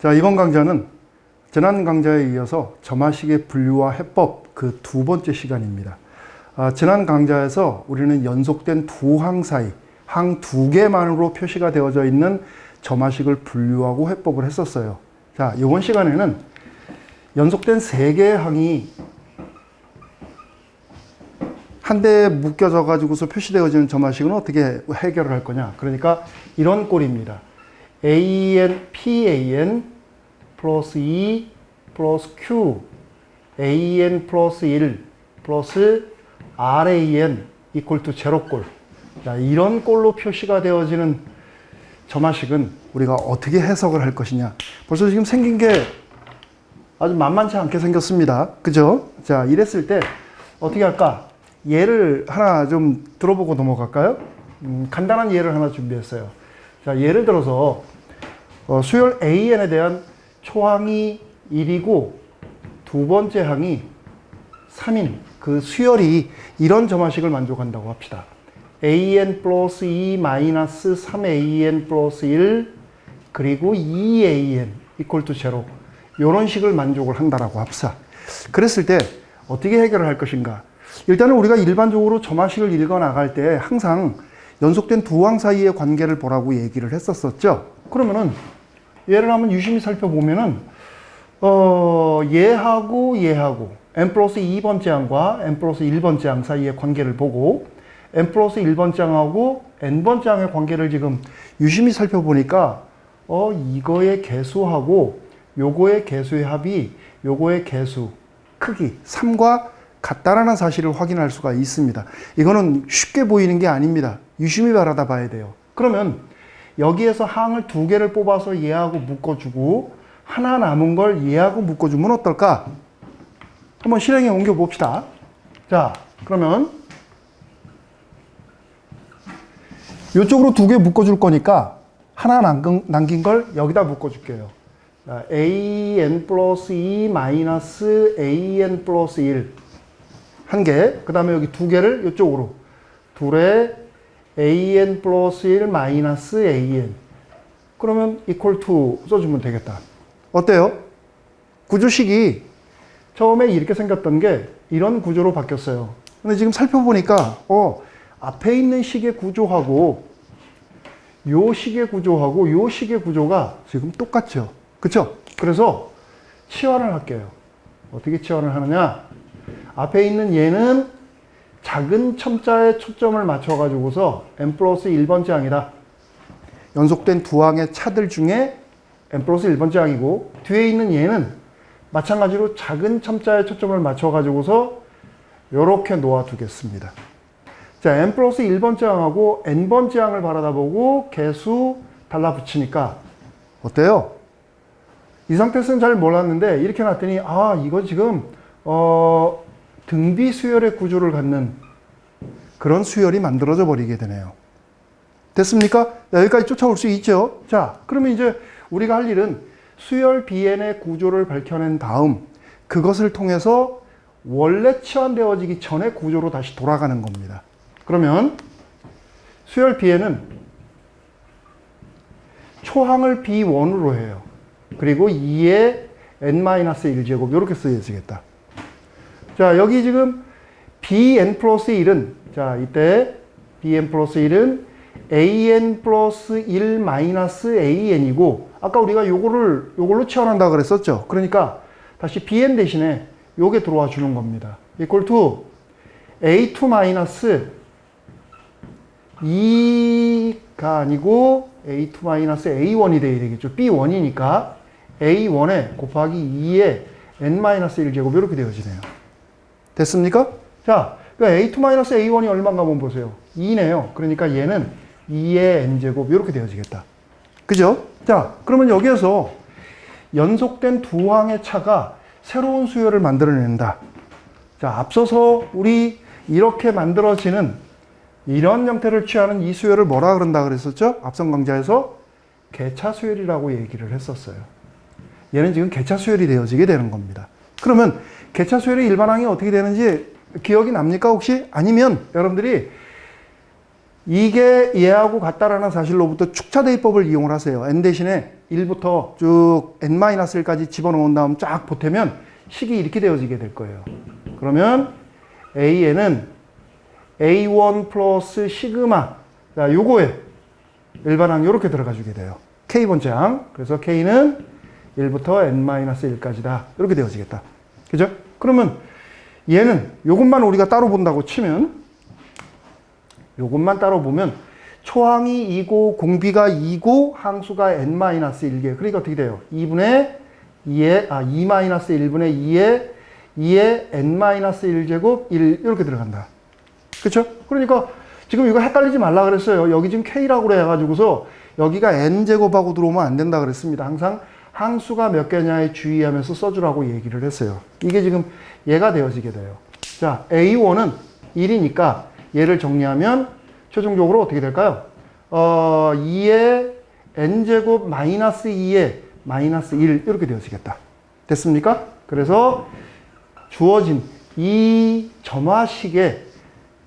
자, 이번 강좌는 지난 강좌에 이어서 점화식의 분류와 해법 그 두 번째 시간입니다. 지난 강좌에서 우리는 연속된 두 항 사이, 항 두 개만으로 표시가 되어져 있는 점화식을 분류하고 해법을 했었어요. 자, 이번 시간에는 연속된 세 개의 항이 한 대에 묶여져 가지고서 표시되어지는 점화식은 어떻게 해결을 할 거냐. 그러니까 이런 꼴입니다. AN, PAN 플러스 2 플러스 Q, AN 플러스 1 플러스 RAN 이퀄 투 제로꼴. 자, 이런 꼴로 표시가 되어지는 점화식은 우리가 어떻게 해석을 할 것이냐. 벌써 지금 생긴 게 아주 만만치 않게 생겼습니다. 그죠? 자, 이랬을 때 어떻게 할까? 예를 하나 좀 들어보고 넘어갈까요? 간단한 예를 하나 준비했어요. 자, 예를 들어서 수열 AN에 대한 초항이 1이고 두 번째 항이 3인 그 수열이 이런 점화식을 만족한다고 합시다. AN 플러스 2 마이너스 3AN 플러스 1 그리고 2AN 이퀄 투 제로 이런 식을 만족을 한다라고 합시다. 그랬을 때 어떻게 해결을 할 것인가? 일단은 우리가 일반적으로 점화식을 읽어 나갈 때 항상 연속된 두 항 사이의 관계를 보라고 얘기를 했었었죠. 그러면은 얘를 한번 유심히 살펴보면은 얘하고 n 플러스 2번째 항과 n 플러스 1번째 항 사이의 관계를 보고 n 플러스 1번째 항하고 n번째 항의 관계를 지금 유심히 살펴보니까 이거의 개수하고 요거의 개수의 합이 요거의 개수 크기 3과 같다라는 사실을 확인할 수가 있습니다. 이거는 쉽게 보이는 게 아닙니다. 유심히 바라다 봐야 돼요. 그러면 여기에서 항을 두 개를 뽑아서 얘하고 묶어주고 하나 남은 걸 얘하고 묶어주면 어떨까? 한번 실행에 옮겨 봅시다. 자, 그러면 이쪽으로 두 개 묶어줄 거니까 하나 남긴 걸 여기다 묶어줄게요. 자, AN 플러스 2 마이너스 AN 플러스 1 한 개, 그 다음에 여기 두 개를 이쪽으로 둘에 AN 플러스 1 마이너스 AN 그러면 equal to 써주면 되겠다. 어때요? 구조식이 처음에 이렇게 생겼던 게 이런 구조로 바뀌었어요. 근데 지금 살펴보니까 앞에 있는 식의 구조하고 요 식의 구조하고 요 식의 구조가 지금 똑같죠. 그쵸? 그래서 치환을 할게요. 어떻게 치환을 하느냐? 앞에 있는 얘는 작은 첨자에 초점을 맞춰가지고서 n 플러스 1번째 항이다. 연속된 두 항의 차들 중에 n 플러스 1번째 항이고 뒤에 있는 얘는 마찬가지로 작은 첨자에 초점을 맞춰가지고서 이렇게 놓아두겠습니다. 자, n 플러스 1번째 항하고 n번째 항을 바라다보고 개수 달라붙이니까 어때요? 이 상태에서는 잘 몰랐는데 이렇게 놨더니 이거 지금 등비 수열의 구조를 갖는 그런 수열이 만들어져 버리게 되네요. 됐습니까? 여기까지 쫓아올 수 있죠? 자, 그러면 이제 우리가 할 일은 수열 BN의 구조를 밝혀낸 다음 그것을 통해서 원래 치환되어지기 전의 구조로 다시 돌아가는 겁니다. 그러면 수열 BN은 초항을 B1으로 해요. 그리고 2의 n-1제곱 이렇게 쓰여지겠다. 자, 여기 지금 bn 플러스 1은 자, 이때 bn 플러스 1은 an 플러스 1 마이너스 an이고 아까 우리가 요걸로 치환한다 그랬었죠. 그러니까 다시 bn 대신에 요게 들어와 주는 겁니다. equal to a2 마이너스 2가 아니고 a2 마이너스 a1이 돼야 되겠죠. b1이니까 a1에 곱하기 2에 n-1제곱 이렇게 되어지네요. 됐습니까? 자, 그러니까 a2-a1이 얼마인가 한번 보세요. 2네요. 그러니까 얘는 2의 n제곱 이렇게 되어지겠다. 그죠? 자, 그러면 여기에서 연속된 두 항의 차가 새로운 수열을 만들어낸다. 자, 앞서서 우리 이렇게 만들어지는 이런 형태를 취하는 이 수열을 뭐라 그런다 그랬었죠? 앞선 강좌에서 개차 수열이라고 얘기를 했었어요. 얘는 지금 개차 수열이 되어지게 되는 겁니다. 그러면 개차 수열의 일반항이 어떻게 되는지 기억이 납니까 혹시? 아니면 여러분들이 이게 얘하고 같다라는 사실로부터 축차대입법을 이용을 하세요. n 대신에 1부터 쭉 n-1까지 집어넣은 다음 쫙 보태면 식이 이렇게 되어지게 될 거예요. 그러면 an은 a1 플러스 시그마, 자, 요거에 일반항 요렇게 들어가 주게 돼요. k번째 항. 그래서 k는 1부터 n-1까지다. 이렇게 되어지겠다. 그죠? 그러면 얘는 요것만 우리가 따로 본다고 치면, 요것만 따로 보면 초항이 2고 공비가 2고 항수가 n-1개. 그러니까 어떻게 돼요? 2분의 2의 2-1분의 2의 n-1제곱 1 이렇게 들어간다. 그렇죠? 그러니까 지금 이거 헷갈리지 말라 그랬어요. 여기 지금 k라고 그래 가지고서 여기가 n제곱하고 들어오면 안 된다 그랬습니다. 항상 항수가 몇 개냐에 주의하면서 써주라고 얘기를 했어요. 이게 지금 얘가 되어지게 돼요. 자, a1은 1이니까 얘를 정리하면 최종적으로 어떻게 될까요? 2의 n제곱 마이너스 2의 마이너스 1 이렇게 되어지겠다. 됐습니까? 그래서 주어진 이 점화식의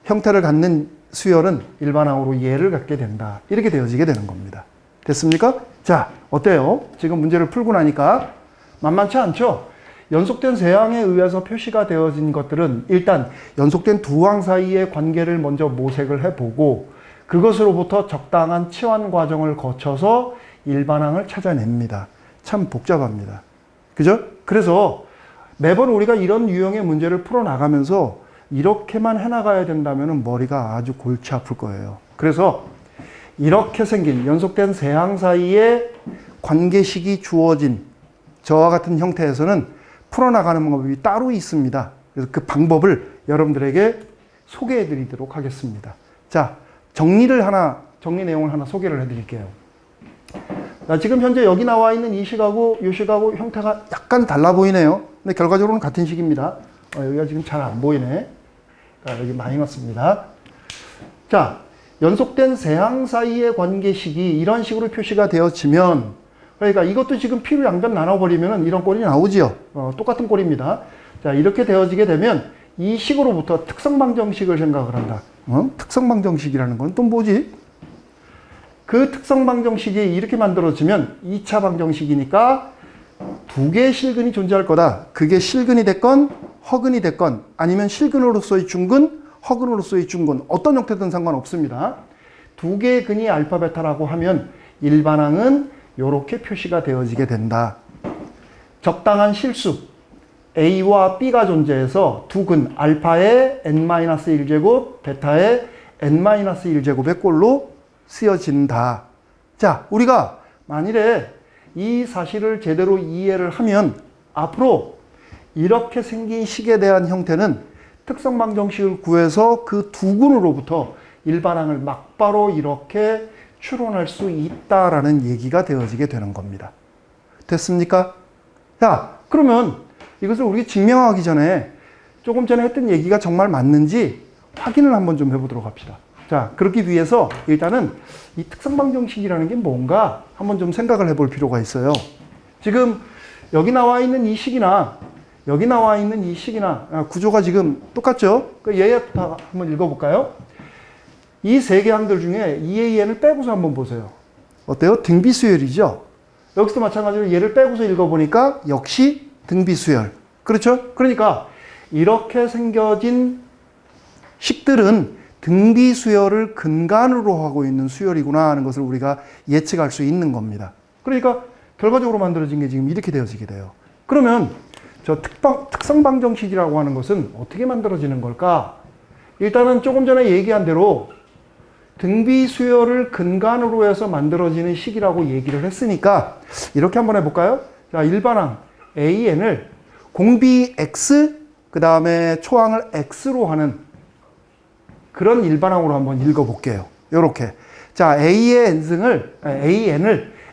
형태를 갖는 수열은 일반항으로 얘를 갖게 된다. 이렇게 되어지게 되는 겁니다. 됐습니까? 자, 어때요? 지금 문제를 풀고 나니까 만만치 않죠? 연속된 세항에 의해서 표시가 되어진 것들은 일단 연속된 두 항 사이의 관계를 먼저 모색을 해보고 그것으로부터 적당한 치환 과정을 거쳐서 일반항을 찾아냅니다. 참 복잡합니다. 그죠? 그래서 매번 우리가 이런 유형의 문제를 풀어나가면서 이렇게만 해나가야 된다면 머리가 아주 골치 아플 거예요. 그래서 이렇게 생긴 연속된 세항 사이의 관계식이 주어진 저와 같은 형태에서는 풀어나가는 방법이 따로 있습니다. 그래서 그 방법을 여러분들에게 소개해 드리도록 하겠습니다. 자, 정리 내용을 하나 소개를 해 드릴게요. 자, 지금 현재 여기 나와 있는 이 식하고 이 식하고 형태가 약간 달라 보이네요. 근데 결과적으로는 같은 식입니다. 여기가 지금 잘 안 보이네. 그러니까 여기 마이너스입니다. 자, 연속된 세항 사이의 관계식이 이런 식으로 표시가 되어지면, 그러니까 이것도 지금 P로 양변 나눠버리면 이런 꼴이 나오지요. 똑같은 꼴입니다. 자, 이렇게 되어지게 되면 이 식으로부터 특성방정식을 생각을 한다. 특성방정식이라는 건 또 뭐지? 그 특성방정식이 이렇게 만들어지면 2차 방정식이니까 두 개의 실근이 존재할 거다. 그게 실근이 됐건 허근이 됐건 아니면 실근으로서의 중근, 허근으로서의 중근 어떤 형태든 상관없습니다. 두 개의 근이 알파, 베타라고 하면 일반항은 이렇게 표시가 되어지게 된다. 적당한 실수 A와 B가 존재해서 두 근 알파의 n-1제곱, 베타의 n-1제곱의 꼴로 쓰여진다. 자, 우리가 만일에 이 사실을 제대로 이해를 하면 앞으로 이렇게 생긴 식에 대한 형태는 특성방정식을 구해서 그 두 근으로부터 일반항을 막바로 이렇게 추론할 수 있다라는 얘기가 되어지게 되는 겁니다. 됐습니까? 자, 그러면 이것을 우리가 증명하기 전에 조금 전에 했던 얘기가 정말 맞는지 확인을 한번 좀 해보도록 합시다. 자, 그러기 위해서 일단은 이 특성방정식이라는 게 뭔가 한번 좀 생각을 해볼 필요가 있어요. 지금 여기 나와 있는 이 식이나 여기 나와 있는 이 식이나 구조가 지금 똑같죠? 그 얘부터 한번 읽어볼까요? 이 세 개 항들 중에 2AN을 빼고서 한번 보세요. 어때요? 등비수열이죠? 여기서도 마찬가지로 얘를 빼고서 읽어보니까 역시 등비수열. 그렇죠? 그러니까 이렇게 생겨진 식들은 등비수열을 근간으로 하고 있는 수열이구나 하는 것을 우리가 예측할 수 있는 겁니다. 그러니까 결과적으로 만들어진 게 지금 이렇게 되어지게 돼요. 그러면 저 특성방정식이라고 하는 것은 어떻게 만들어지는 걸까? 일단은 조금 전에 얘기한 대로 등비수열을 근간으로 해서 만들어지는 식이라고 얘기를 했으니까 이렇게 한번 해볼까요? 자, 일반항 AN을 공비 X 그 다음에 초항을 X로 하는 그런 일반항으로 한번 읽어볼게요. 요렇게. 자, AN을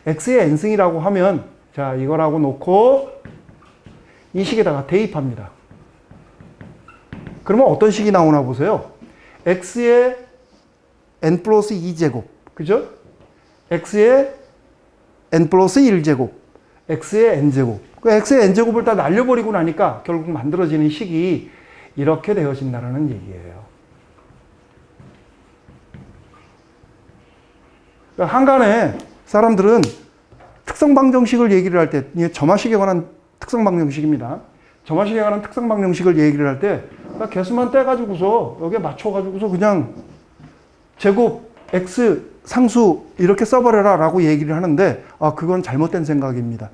X의 n승이라고 하면 자, 이거라고 놓고 이 식에다가 대입합니다. 그러면 어떤 식이 나오나 보세요. X의 n 플러스 2제곱. 그죠? X의 n 플러스 1제곱. X의 n제곱. 그 X의 n제곱을 다 날려버리고 나니까 결국 만들어지는 식이 이렇게 되어진다는 얘기예요. 그러니까 한간에 사람들은 특성방정식을 얘기를 할 때, 이게 점화식에 관한 특성방정식입니다. 점화식에 관한 특성방정식을 얘기를 할 때, 그러니까 개수만 떼가지고서 여기에 맞춰가지고서 그냥 제곱 x 상수 이렇게 써버려라 라고 얘기를 하는데, 그건 잘못된 생각입니다.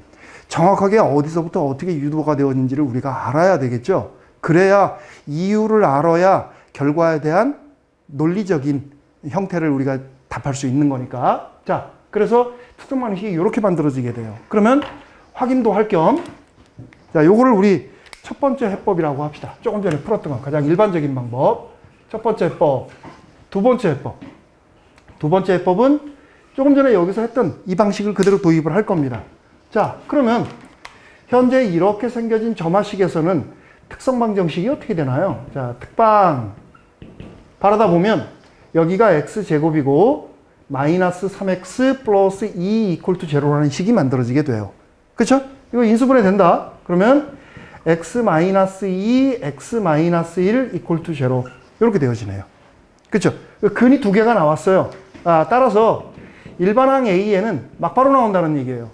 정확하게 어디서부터 어떻게 유도가 되었는지를 우리가 알아야 되겠죠. 그래야 이유를 알아야 결과에 대한 논리적인 형태를 우리가 답할 수 있는 거니까. 자, 그래서 특성방정식이 이렇게 만들어지게 돼요. 그러면 확인도 할 겸, 자, 요거를 우리 첫 번째 해법이라고 합시다. 조금 전에 풀었던 거, 가장 일반적인 방법. 첫 번째 해법, 두 번째 해법. 두 번째 해법은 조금 전에 여기서 했던 이 방식을 그대로 도입을 할 겁니다. 자, 그러면 현재 이렇게 생겨진 점화식에서는 특성방정식이 어떻게 되나요? 자, 특방 바르다 보면 여기가 x제곱이고 마이너스 3x 플러스 2 이퀄 투 제로라는 식이 만들어지게 돼요. 그렇죠? 이거 인수분해 된다. 그러면 x 마이너스 2, x 마이너스 1 이퀄 투 제로 이렇게 되어지네요. 그렇죠? 근이 두 개가 나왔어요. 따라서 일반항 A에는 막바로 나온다는 얘기예요.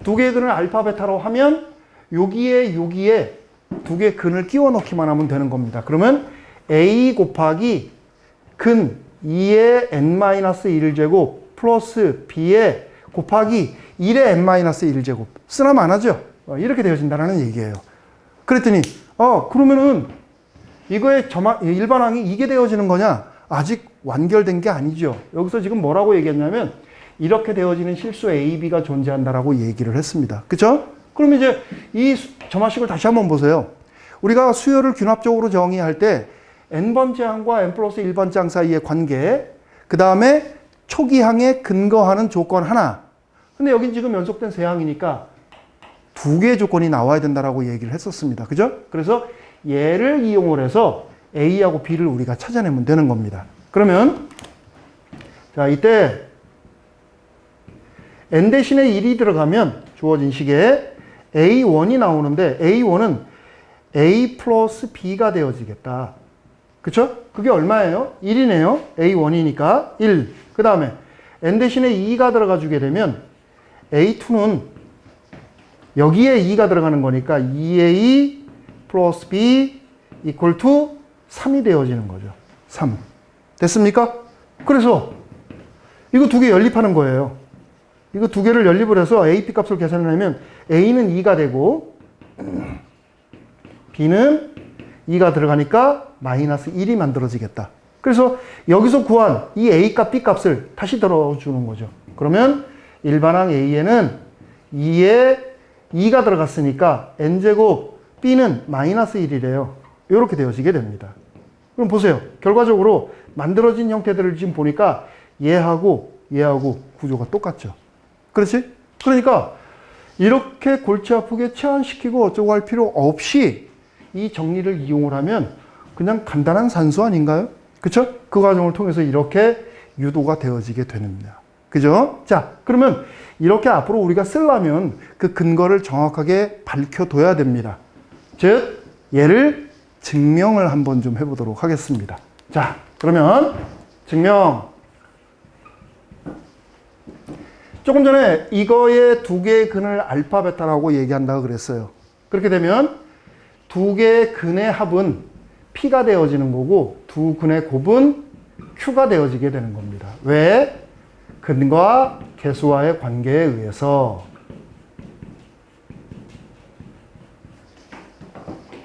두 개의 근을 알파 베타로 하면 여기에 두 개의 근을 끼워 넣기만 하면 되는 겁니다. 그러면 A 곱하기 근 2의 n-1제곱 플러스 B의 곱하기 1의 n-1제곱 쓰나면 안 하죠? 이렇게 되어진다는 얘기예요. 그랬더니 그러면은 이거의 일반항이 이게 되어지는 거냐? 아직 완결된 게 아니죠. 여기서 지금 뭐라고 얘기했냐면 이렇게 되어지는 실수 A, B가 존재한다라고 얘기를 했습니다. 그렇죠? 그럼 이제 이 점화식을 다시 한번 보세요. 우리가 수열을 균합적으로 정의할 때 n번째 항과 n 플러스 1번째 항 사이의 관계, 그 다음에 초기항에 근거하는 조건 하나. 근데 여긴 지금 연속된 세 항이니까 두 개의 조건이 나와야 된다라고 얘기를 했었습니다. 그죠? 그래서 얘를 이용을 해서 A하고 B를 우리가 찾아내면 되는 겁니다. 그러면 자, 이때 n 대신에 1이 들어가면 주어진 식에 A1이 나오는데 A1은 A 플러스 B가 되어지겠다. 그쵸? 그게 얼마예요? 1이네요. A1이니까 1. 그 다음에 n 대신에 2가 들어가 주게 되면 A2는 여기에 2가 들어가는 거니까 2A 플러스 B 이퀄 투 3이 되어지는 거죠. 3. 됐습니까? 그래서 이거 두 개 연립하는 거예요. 이거 두 개를 연립을 해서 A, B 값을 계산하면 A는 2가 되고 B는 2가 들어가니까 마이너스 1이 만들어지겠다. 그래서 여기서 구한 이 A 값, B 값을 다시 들어주는 거죠. 그러면 일반항 A에는 2에 2가 들어갔으니까 N제곱 B는 마이너스 1이래요. 이렇게 되어지게 됩니다. 그럼 보세요. 결과적으로 만들어진 형태들을 지금 보니까 얘하고 구조가 똑같죠. 그렇지? 그러니까 이렇게 골치 아프게 치환시키고 어쩌고 할 필요 없이 이 정리를 이용을 하면 그냥 간단한 산수 아닌가요? 그쵸? 그 과정을 통해서 이렇게 유도가 되어지게 됩니다. 그죠? 자, 그러면 이렇게 앞으로 우리가 쓰려면 그 근거를 정확하게 밝혀둬야 됩니다. 즉, 얘를 증명을 한번 좀 해보도록 하겠습니다. 자, 그러면 증명. 조금 전에 이거의 두 개의 근을 알파, 베타라고 얘기한다고 그랬어요. 그렇게 되면 두 개의 근의 합은 P가 되어지는 거고 두 근의 곱은 Q가 되어지게 되는 겁니다. 왜? 근과 개수와의 관계에 의해서.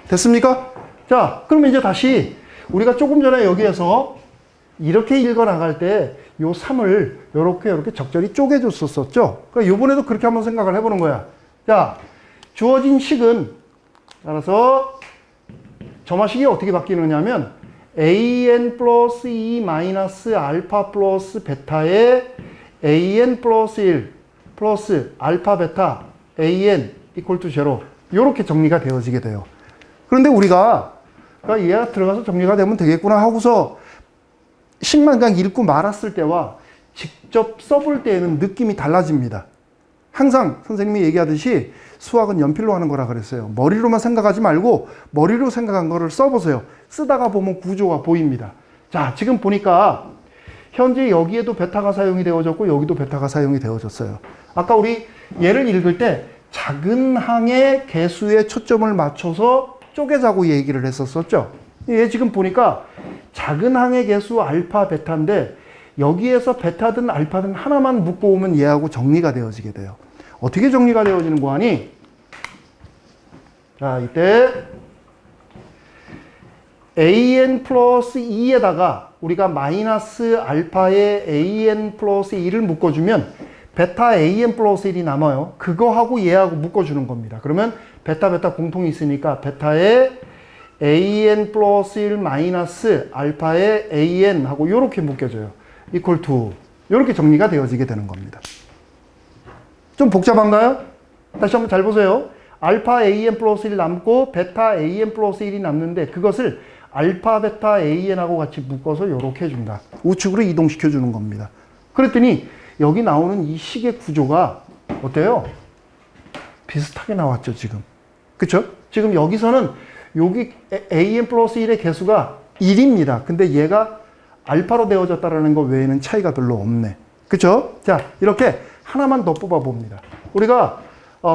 됐습니까? 자, 그러면 이제 다시 우리가 조금 전에 여기에서 이렇게 읽어 나갈 때 요 3을 이렇게 적절히 쪼개줬었죠. 그러니까 요번에도 그렇게 한번 생각을 해보는 거야. 자, 주어진 식은 따라서 점화식이 어떻게 바뀌느냐 하면 an 플러스 2 마이너스 알파 플러스 베타의 an 플러스 1 플러스 알파 베타 an 이퀄 투 제로 이렇게 정리가 되어지게 돼요. 그런데 우리가 그러니까 얘가 들어가서 정리가 되면 되겠구나 하고서 식만 그냥 읽고 말았을 때와 직접 써볼 때에는 느낌이 달라집니다. 항상 선생님이 얘기하듯이 수학은 연필로 하는 거라 그랬어요. 머리로만 생각하지 말고 머리로 생각한 거를 써보세요. 쓰다가 보면 구조가 보입니다. 자, 지금 보니까 현재 여기에도 베타가 사용이 되어졌고 여기도 베타가 사용이 되어졌어요. 아까 우리 얘를 읽을 때 작은 항의 개수에 초점을 맞춰서 쪼개자고 얘기를 했었었죠. 얘 지금 보니까 작은 항의 개수 알파, 베타인데 여기에서 베타든 알파든 하나만 묶어오면 얘하고 정리가 되어지게 돼요. 어떻게 정리가 되어지는 거 하니? 자, 이때 an 플러스 2에다가 우리가 마이너스 알파에 an 플러스 1을 묶어주면 베타 an 플러스 1이 남아요. 그거하고 얘하고 묶어주는 겁니다. 그러면 베타 공통이 있으니까 베타에 an 플러스 1 마이너스 알파에 an 하고 이렇게 묶여져요. equal to 이렇게 정리가 되어지게 되는 겁니다. 좀 복잡한가요? 다시 한번 잘 보세요. 알파 an 플러스 1 남고 베타 an 플러스 1이 남는데 그것을 알파 베타 an하고 같이 묶어서 이렇게 해준다. 우측으로 이동시켜 주는 겁니다. 그랬더니 여기 나오는 이 식의 구조가 어때요? 비슷하게 나왔죠, 지금. 그쵸? 지금 여기서는 여기 an 플러스 1의 개수가 1입니다. 근데 얘가 알파로 되어졌다라는 것 외에는 차이가 별로 없네. 그쵸? 자, 이렇게 하나만 더 뽑아 봅니다. 우리가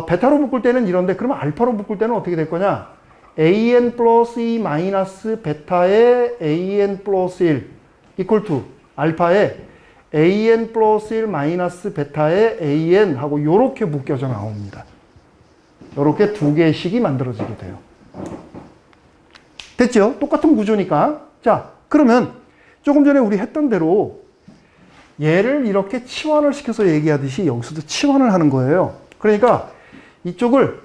베타로 묶을 때는 이런데 그러면 알파로 묶을 때는 어떻게 될 거냐? an 플러스 2 마이너스 베타의 an 플러스 1 equal to 알파에 an 플러스 1 마이너스 베타의 an 하고 요렇게 묶여져 나옵니다. 요렇게 두 개의 식이 만들어지게 돼요. 됐죠? 똑같은 구조니까. 자, 그러면 조금 전에 우리 했던 대로 얘를 이렇게 치환을 시켜서 얘기하듯이 여기서도 치환을 하는 거예요. 그러니까 이쪽을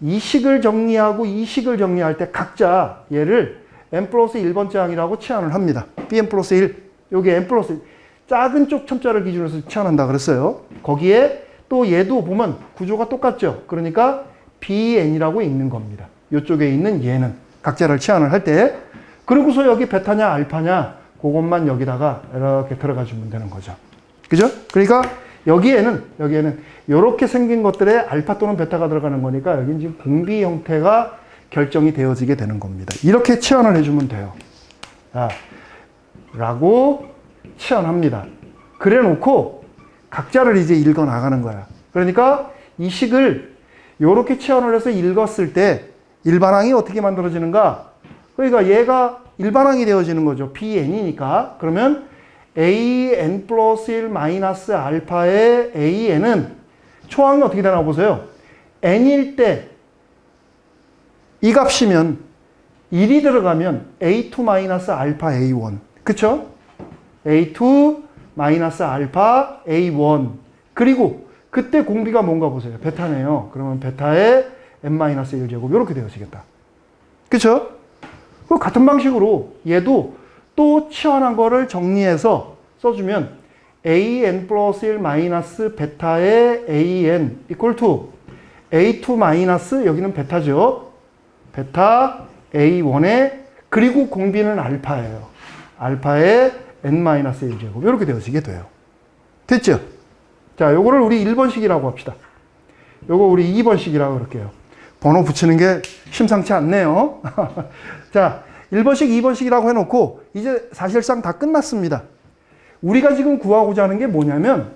이 식을 정리하고 이 식을 정리할 때 각자 얘를 n 플러스 1번째 항이라고 치환을 합니다. bn 플러스 1, 여기 n 플러스 1. 작은 쪽 첨자를 기준으로 해서 치환한다 그랬어요. 거기에 또 얘도 보면 구조가 똑같죠. 그러니까 bn이라고 읽는 겁니다. 이쪽에 있는 얘는 각자를 치환을 할 때. 그러고서 여기 베타냐 알파냐 그것만 여기다가 이렇게 들어가 주면 되는 거죠. 그죠? 그러니까 여기에는 이렇게 생긴 것들에 알파 또는 베타가 들어가는 거니까 여기는 지금 공비 형태가 결정이 되어지게 되는 겁니다. 이렇게 치환을 해주면 돼요. 자, 라고 치환합니다. 그래 놓고 각자를 이제 읽어 나가는 거야. 그러니까 이 식을 이렇게 치환을 해서 읽었을 때 일반항이 어떻게 만들어지는가? 그러니까 얘가 일반항이 되어지는 거죠. bn이니까. 그러면 an 플러스 1 마이너스 알파의 an은 초항이 어떻게 되나 보세요. n일 때 이 값이면 1이 들어가면 a2 마이너스 알파 a1. 그쵸? a2 마이너스 알파 a1. 그리고 그때 공비가 뭔가 보세요. 베타네요. 그러면 베타의 n-1제곱 이렇게 되어지겠다. 그쵸? 그리고 같은 방식으로 얘도 또 치환한 거를 정리해서 써주면 an 플러스 1 마이너스 베타의 an equal to a2 마이너스 여기는 베타죠. 베타 a1에 그리고 공비는 알파예요. 알파의 n-1제곱 이렇게 되어지게 돼요. 됐죠? 자, 요거를 우리 1번식이라고 합시다. 요거 우리 2번식이라고 그럴게요. 번호 붙이는 게 심상치 않네요. 자, 1번식, 2번식이라고 해놓고 이제 사실상 다 끝났습니다. 우리가 지금 구하고자 하는 게 뭐냐면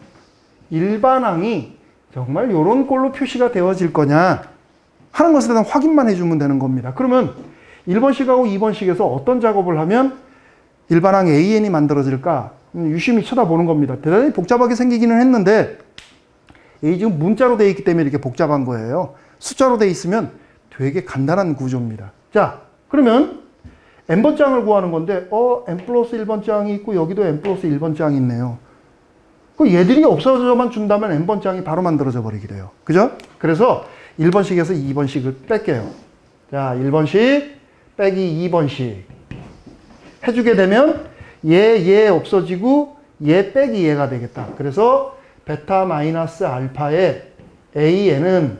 일반항이 정말 이런 꼴로 표시가 되어질 거냐 하는 것에 대한 확인만 해주면 되는 겁니다. 그러면 1번식하고 2번식에서 어떤 작업을 하면 일반항 AN이 만들어질까 유심히 쳐다보는 겁니다. 대단히 복잡하게 생기기는 했는데 이 지금 문자로 되어 있기 때문에 이렇게 복잡한 거예요. 숫자로 되어 있으면 되게 간단한 구조입니다. 자, 그러면 n번장을 구하는 건데 n 플러스 1번장이 있고 여기도 n 플러스 1번장이 있네요. 그 얘들이 없어져만 준다면 n번장이 바로 만들어져 버리게 돼요. 그죠? 그래서 1번식에서 2번식을 뺄게요. 자, 1번식 빼기 2번식 해주게 되면 얘 없어지고 얘 빼기 얘가 되겠다. 그래서 베타 마이너스 알파의 an은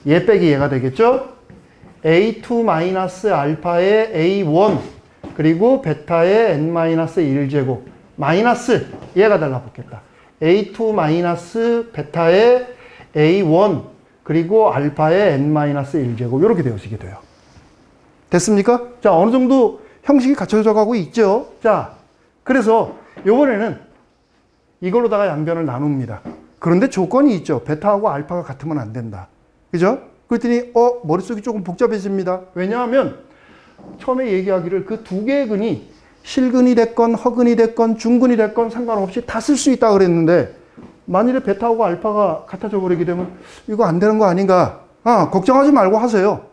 얘 빼기 얘가 되겠죠? a2 마이너스 알파의 a1 그리고 베타의 n-1제곱 마이너스 얘가 달라붙겠다. a2 마이너스 베타의 a1 그리고 알파의 n-1제곱 이렇게 되어지게 돼요. 됐습니까? 자, 어느 정도 형식이 갖춰져 가고 있죠. 자, 그래서 요번에는 이걸로다가 양변을 나눕니다. 그런데 조건이 있죠. 베타하고 알파가 같으면 안 된다. 그죠? 그랬더니 머릿속이 조금 복잡해집니다. 왜냐하면 처음에 얘기하기를 그 두 개의 근이 실근이 됐건 허근이 됐건 중근이 됐건 상관없이 다 쓸 수 있다 그랬는데 만일에 베타하고 알파가 같아져 버리게 되면 이거 안 되는 거 아닌가? 걱정하지 말고 하세요.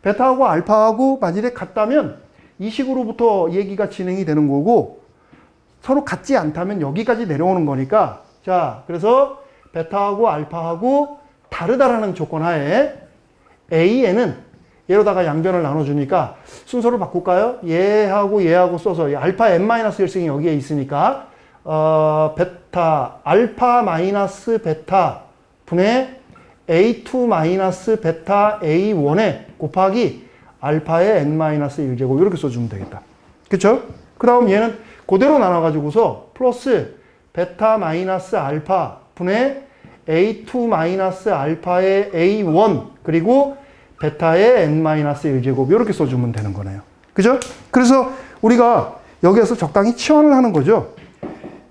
베타하고 알파하고 만일에 같다면 이 식으로부터 얘기가 진행이 되는 거고 서로 같지 않다면 여기까지 내려오는 거니까 자, 그래서 베타하고 알파하고 다르다라는 조건 하에 AN은 얘로다가 양변을 나눠주니까 순서를 바꿀까요? 얘하고 얘하고 써서 알파 n-1승이 여기에 있으니까 베타 알파 마이너스 베타 분의 A2 베타 A1에 곱하기 알파의 n-1제곱 이렇게 써주면 되겠다. 그쵸? 그 다음 얘는 그대로 나눠가지고서 플러스 베타 마이너스 알파 분의 A2 알파의 A1 그리고 베타의 n-1제곱 이렇게 써주면 되는 거네요. 그죠? 그래서 우리가 여기에서 적당히 치환을 하는 거죠.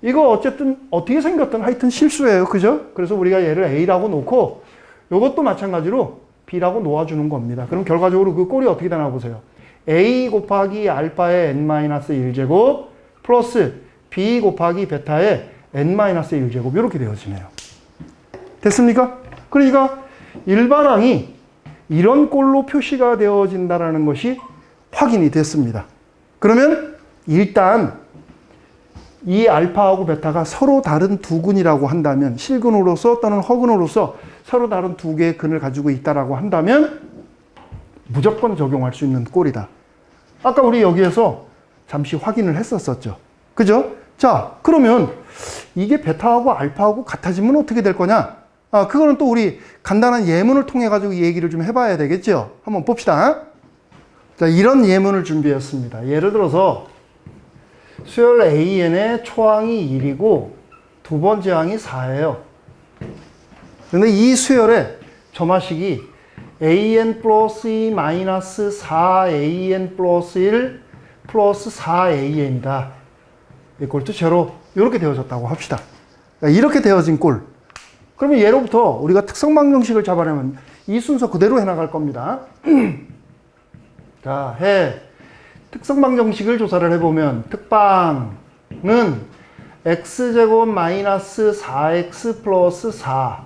이거 어쨌든 어떻게 생겼든 하여튼 실수예요. 그죠? 그래서 우리가 얘를 A라고 놓고 이것도 마찬가지로 B라고 놓아주는 겁니다. 그럼 결과적으로 그 꼴이 어떻게 되나 보세요. A 곱하기 알파의 n-1제곱 플러스 B 곱하기 베타의 n-1제곱 이렇게 되어지네요. 됐습니까? 그러니까 일반항이 이런 꼴로 표시가 되어진다는 것이 확인이 됐습니다. 그러면 일단 이 알파하고 베타가 서로 다른 두 근이라고 한다면 실근으로서 또는 허근으로서 서로 다른 두 개의 근을 가지고 있다라고 한다면 무조건 적용할 수 있는 꼴이다. 아까 우리 여기에서 잠시 확인을 했었었죠. 그죠? 자, 그러면 이게 베타하고 알파하고 같아지면 어떻게 될 거냐? 그거는 또 우리 간단한 예문을 통해 가지고 얘기를 좀 해봐야 되겠죠? 한번 봅시다. 자, 이런 예문을 준비했습니다. 예를 들어서 수열 AN의 초항이 1이고 두 번째 항이 4예요. 근데 이 수열의 점화식이 AN 플러스 2 마이너스 4AN 플러스 1 플러스 4AN이다. 이꼴 또 제로 이렇게 되어졌다고 합시다. 이렇게 되어진 꼴. 그러면 예로부터 우리가 특성방정식을 잡아내면 이 순서 그대로 해나갈 겁니다. 자, 특성방정식을 조사를 해보면 특방은 x제곱 마이너스 4x 플러스 4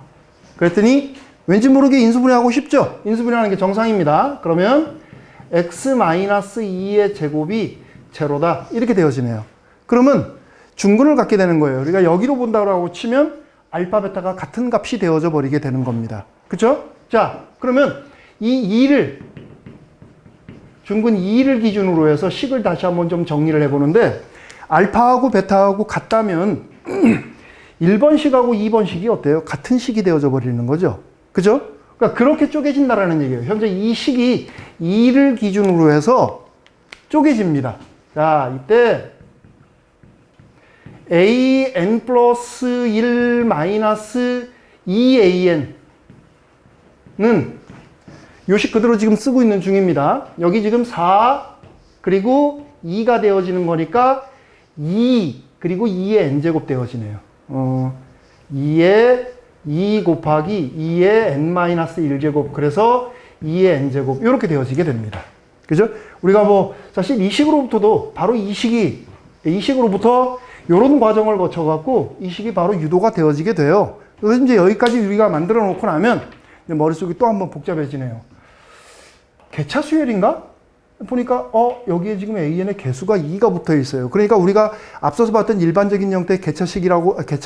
그랬더니 왠지 모르게 인수분해하고 싶죠? 인수분해하는 게 정상입니다. 그러면 x 마이너스 2의 제곱이 제로다 이렇게 되어지네요. 그러면 중근을 갖게 되는 거예요. 우리가 여기로 본다고 치면 알파, 베타가 같은 값이 되어져 버리게 되는 겁니다. 그쵸? 자, 그러면 이 2를, 중근 2를 기준으로 해서 식을 다시 한번 좀 정리를 해보는데, 알파하고 베타하고 같다면, 1번식하고 2번식이 어때요? 같은 식이 되어져 버리는 거죠. 그죠? 그러니까 그렇게 쪼개진다라는 얘기예요. 현재 이 식이 2를 기준으로 해서 쪼개집니다. 자, 이때, AN 플러스 1 마이너스 2AN은 요식 그대로 지금 쓰고 있는 중입니다. 여기 지금 4 그리고 2가 되어지는 거니까 2 그리고 2의 n제곱 되어지네요. 2의 2 곱하기 2의 n-1제곱 그래서 2의 n제곱 이렇게 되어지게 됩니다. 그죠? 우리가 사실 이 식으로부터도 바로 이 식으로부터 이런 과정을 거쳐갖고 이 식이 바로 유도가 되어지게 돼요. 그래서 이제 여기까지 우리가 만들어 놓고 나면 머릿속이 또 한번 복잡해지네요. 개차 수열인가? 보니까 여기에 지금 AN의 개수가 2가 붙어 있어요. 그러니까 우리가 앞서서 봤던 일반적인 형태의 개차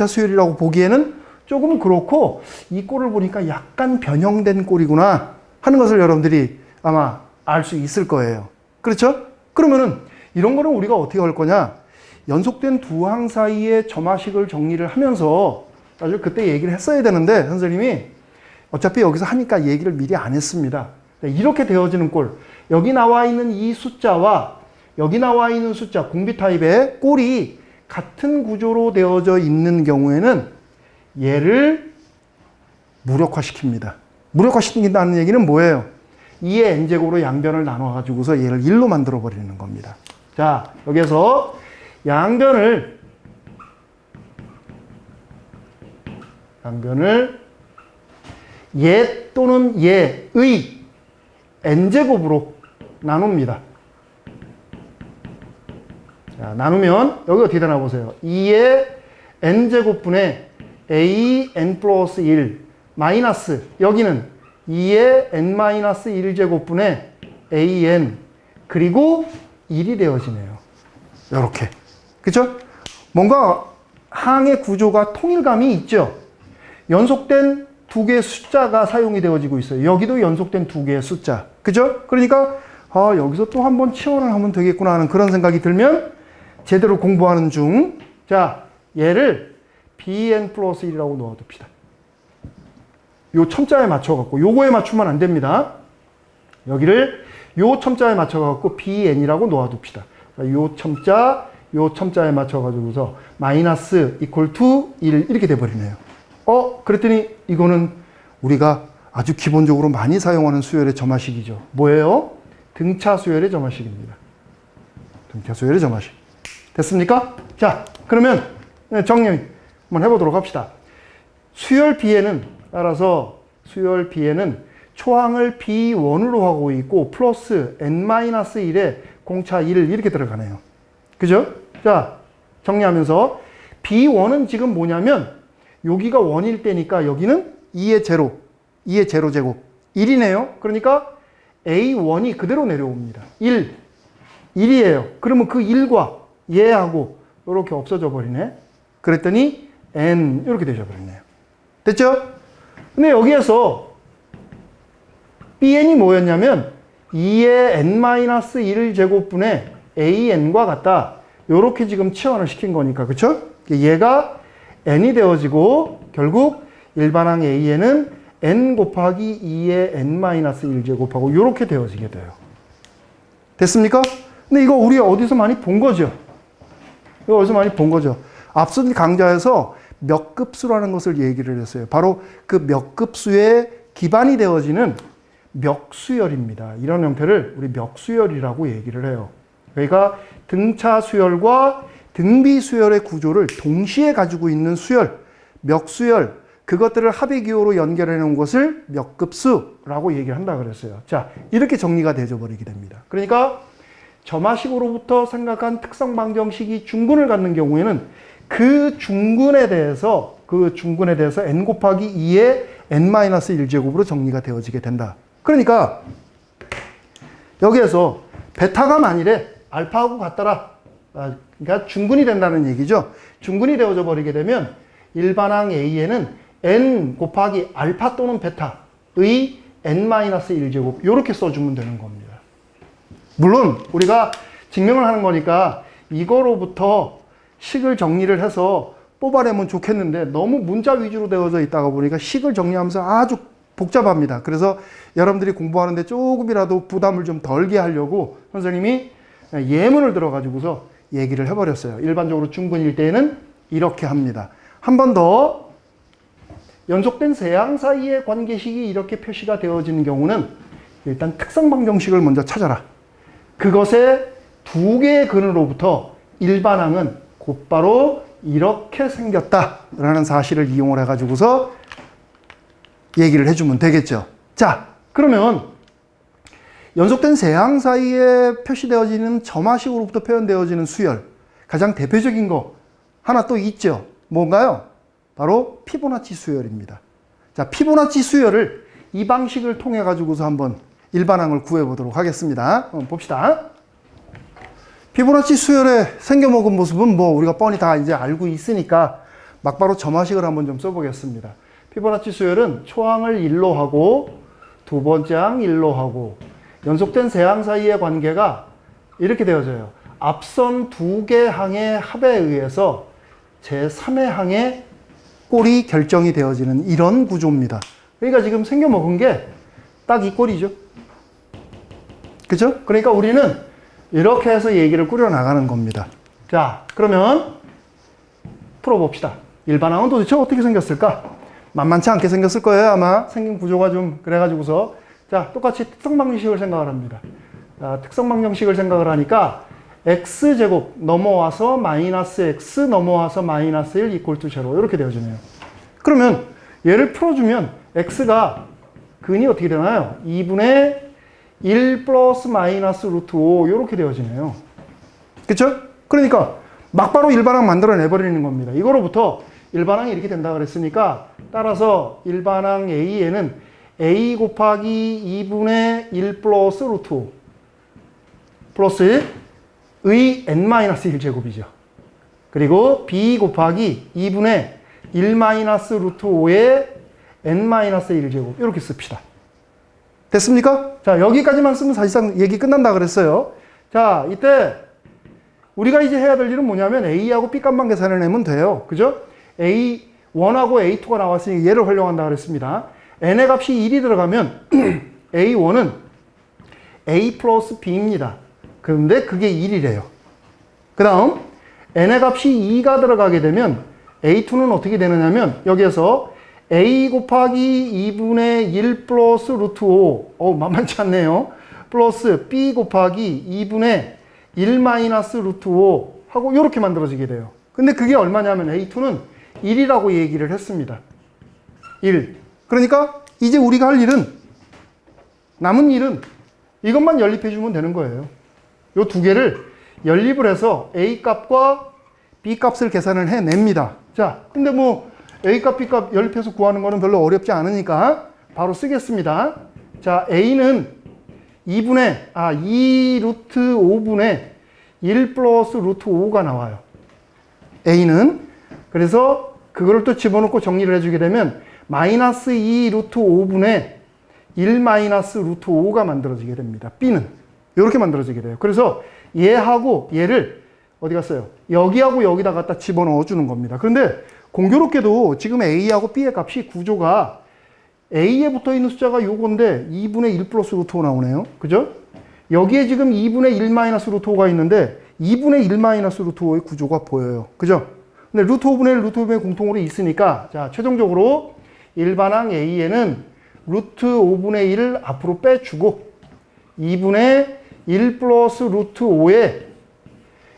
수열이라고 보기에는 조금 그렇고 이 꼴을 보니까 약간 변형된 꼴이구나 하는 것을 여러분들이 아마 알 수 있을 거예요. 그렇죠? 그러면은 이런 거는 우리가 어떻게 할 거냐? 연속된 두 항 사이의 점화식을 정리를 하면서 사실 그때 얘기를 했어야 되는데 선생님이 어차피 여기서 하니까 얘기를 미리 안 했습니다. 이렇게 되어지는 꼴, 여기 나와 있는 이 숫자와 여기 나와 있는 숫자, 공비 타입의 꼴이 같은 구조로 되어져 있는 경우에는 얘를 무력화시킵니다. 무력화시킨다는 얘기는 뭐예요? 2의 n제곱으로 양변을 나눠가지고서 얘를 1로 만들어 버리는 겁니다. 자, 여기에서 양변을 예 또는 예의 n제곱으로 나눕니다. 자, 나누면 여기 어떻게 되나 보세요. 2의 n제곱분의 a n 플러스 1 마이너스 여기는 2의 n-1제곱분의 an 그리고 1이 되어지네요. 이렇게. 그쵸? 뭔가 항의 구조가 통일감이 있죠? 연속된 두 개의 숫자가 사용이 되어지고 있어요. 여기도 연속된 두 개의 숫자. 그죠? 그러니까, 여기서 또 한번 치환을 하면 되겠구나 하는 그런 생각이 들면 제대로 공부하는 중. 자, 얘를 bn 플러스 1이라고 놓아둡시다. 요 첨자에 맞춰갖고, 요거에 맞추면 안 됩니다. 여기를 요 첨자에 맞춰갖고 bn이라고 놓아둡시다. 요 첨자에 맞춰가지고서 마이너스 이퀄 투 1 이렇게 돼버리네요. 그랬더니 이거는 우리가 아주 기본적으로 많이 사용하는 수열의 점화식이죠. 뭐예요? 등차 수열의 점화식입니다. 등차 수열의 점화식. 됐습니까? 자, 그러면 정리 한번 해보도록 합시다. 수열 B에는 따라서 수열 B에는 초항을 B1으로 하고 있고 플러스 n-1에 공차 1 이렇게 들어가네요. 그죠? 자, 정리하면서 B1은 지금 뭐냐면 여기가 1일 때니까 여기는 2의 제곱 1이네요. 그러니까 A1이 그대로 내려옵니다. 1이에요. 그러면 그 1과 얘하고 이렇게 없어져 버리네. 그랬더니 N 이렇게 되셔버렸네요. 됐죠? 근데 여기에서 BN이 뭐였냐면 2의 n-1 제곱분의 AN과 같다. 이렇게 지금 치환을 시킨 거니까. 그쵸? 얘가 n이 되어지고 결국 일반항 AN은 n 곱하기 2의 n-1 제곱하고 이렇게 되어지게 돼요. 됐습니까? 근데 이거 우리 어디서 많이 본 거죠? 이거 어디서 많이 본 거죠? 앞선 강좌에서 몇 급수라는 것을 얘기를 했어요. 바로 그 몇 급수의 기반이 되어지는 멱수열입니다. 이런 형태를 우리 멱수열이라고 얘기를 해요. 그러니까 등차 수열과 등비 수열의 구조를 동시에 가지고 있는 수열, 멱수열, 그것들을 합의 기호로 연결해 놓은 것을 멱급수라고 얘기를 한다 그랬어요. 자, 이렇게 정리가 되어 버리게 됩니다. 그러니까 점화식으로부터 생각한 특성 방정식이 중근을 갖는 경우에는 그 중근에 대해서 n 곱하기 2의 n-1제곱으로 정리가 되어지게 된다. 그러니까 여기에서 베타가 만일에 알파하고 같더라. 그러니까 중근이 된다는 얘기죠. 중근이 되어져 버리게 되면 일반항 A에는 n 곱하기 알파 또는 베타의 n-1제곱 이렇게 써주면 되는 겁니다. 물론 우리가 증명을 하는 거니까 이거로부터 식을 정리를 해서 뽑아내면 좋겠는데 너무 문자 위주로 되어져 있다가 보니까 식을 정리하면서 아주 복잡합니다. 그래서 여러분들이 공부하는데 조금이라도 부담을 좀 덜게 하려고 선생님이 예문을 들어가지고서 얘기를 해버렸어요. 일반적으로 중근일 때에는 이렇게 합니다. 한 번 더 연속된 세항 사이의 관계식이 이렇게 표시가 되어지는 경우는 일단 특성 방정식을 먼저 찾아라. 그것의 두 개의 근으로부터 일반항은 곧바로 이렇게 생겼다라는 사실을 이용을 해가지고서 얘기를 해주면 되겠죠. 자, 그러면 연속된 세항 사이에 표시되어지는 점화식으로부터 표현되어지는 수열, 가장 대표적인 거 하나 또 있죠. 뭔가요? 바로 피보나치 수열입니다. 자, 피보나치 수열을 이 방식을 통해 가지고서 한번 일반항을 구해보도록 하겠습니다. 봅시다. 피보나치 수열의 생겨먹은 모습은 뭐 우리가 뻔히 다 이제 알고 있으니까 막바로 점화식을 한번 좀 써보겠습니다. 피보나치 수열은 초항을 1로 하고 두 번째 항 1로 하고 연속된 세 항 사이의 관계가 이렇게 되어져요. 앞선 두 개 항의 합에 의해서 제3의 항의 꼴이 결정이 되어지는 이런 구조입니다. 그러니까 지금 생겨먹은 게 딱 이 꼴이죠. 그죠? 그러니까 우리는 이렇게 해서 얘기를 꾸려나가는 겁니다. 자, 그러면 풀어봅시다. 일반항은 도대체 어떻게 생겼을까? 만만치 않게 생겼을 거예요, 아마. 생긴 구조가 좀 그래가지고서. 자, 똑같이 특성방정식을 생각을 합니다. 자, 특성방정식을 생각을 하니까 x제곱 넘어와서 마이너스 x 넘어와서 마이너스 1 이퀄 투 제로 이렇게 되어지네요. 그러면 얘를 풀어주면 x가 근이 어떻게 되나요? 2분의 1 플러스 마이너스 루트 5 이렇게 되어지네요. 그쵸? 그러니까 막바로 일반항 만들어내버리는 겁니다. 이거로부터 일반항이 이렇게 된다 그랬으니까 따라서 일반항 A에는 A 곱하기 2분의 1 플러스 루트 5 플러스 의 n-1제곱이죠. 그리고 B 곱하기 2분의 1 마이너스 루트 5의 n-1제곱 이렇게 씁시다. 됐습니까? 자, 여기까지만 쓰면 사실상 얘기 끝난다 그랬어요. 자, 이때 우리가 이제 해야 될 일은 뭐냐면 A하고 B 값만 계산해내면 돼요. 그죠? A1하고 A2가 나왔으니 얘를 활용한다 그랬습니다. n의 값이 1이 들어가면 A1은 A 플러스 B입니다. 그런데 그게 1이래요. 그 다음 n의 값이 2가 들어가게 되면 A2는 어떻게 되느냐면 여기에서 A 곱하기 2분의 1 플러스 루트 5 만만치 않네요. 플러스 B 곱하기 2분의 1 마이너스 루트 5 하고 이렇게 만들어지게 돼요. 근데 그게 얼마냐면 A2는 1이라고 얘기를 했습니다. 1. 그러니까 이제 우리가 할 일은 남은 일은 이것만 연립해 주면 되는 거예요. 이 두 개를 연립을 해서 A 값과 B 값을 계산을 해냅니다. 자, 근데 뭐 A 값, B 값 연립해서 구하는 거는 별로 어렵지 않으니까 바로 쓰겠습니다. 자, A는 2 루트 5분의 1 플러스 루트 5가 나와요. A는. 그래서 그거를 또 집어넣고 정리를 해주게 되면 마이너스 2 루트 5분의 1 마이너스 루트 5가 만들어지게 됩니다. B는. 이렇게 만들어지게 돼요. 그래서 얘하고 얘를 어디 갔어요? 여기하고 여기다 갖다 집어넣어 주는 겁니다. 그런데 공교롭게도 지금 A하고 B의 값이 구조가 A에 붙어 있는 숫자가 요건데 2분의 1 플러스 루트 5 나오네요. 그죠? 여기에 지금 2분의 1 마이너스 루트 5가 있는데 2분의 1 마이너스 루트 5의 구조가 보여요. 그죠? 근데 루트 5분의 1, 루트 5분의 공통으로 있으니까 자, 최종적으로 일반항 A에는 루트 5분의 1을 앞으로 빼주고 2분의 1 플러스 루트 5에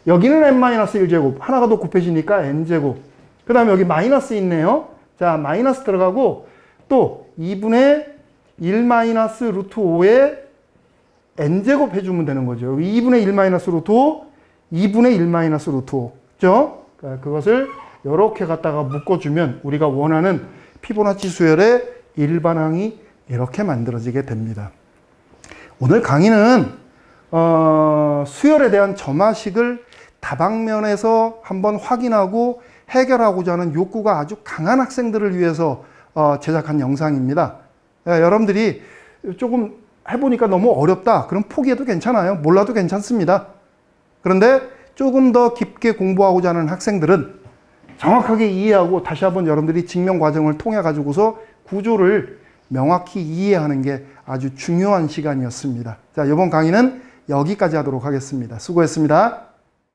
여기는 n-1제곱 하나가 더 곱해지니까 n제곱 그 다음에 여기 마이너스 있네요. 자, 마이너스 들어가고 또 2분의 1 마이너스 루트 5에 n제곱 해주면 되는 거죠. 2분의 1 마이너스 루트 5, 2분의 1 마이너스 루트 5. 그죠? 그것을 이렇게 갖다가 묶어주면 우리가 원하는 피보나치 수열의 일반항이 이렇게 만들어지게 됩니다. 오늘 강의는 수열에 대한 점화식을 다방면에서 한번 확인하고 해결하고자 하는 욕구가 아주 강한 학생들을 위해서 제작한 영상입니다. 여러분들이 조금 해보니까 너무 어렵다. 그럼 포기해도 괜찮아요. 몰라도 괜찮습니다. 그런데 조금 더 깊게 공부하고자 하는 학생들은 정확하게 이해하고 다시 한번 여러분들이 증명 과정을 통해 가지고서 구조를 명확히 이해하는 게 아주 중요한 시간이었습니다. 자, 이번 강의는 여기까지 하도록 하겠습니다. 수고했습니다.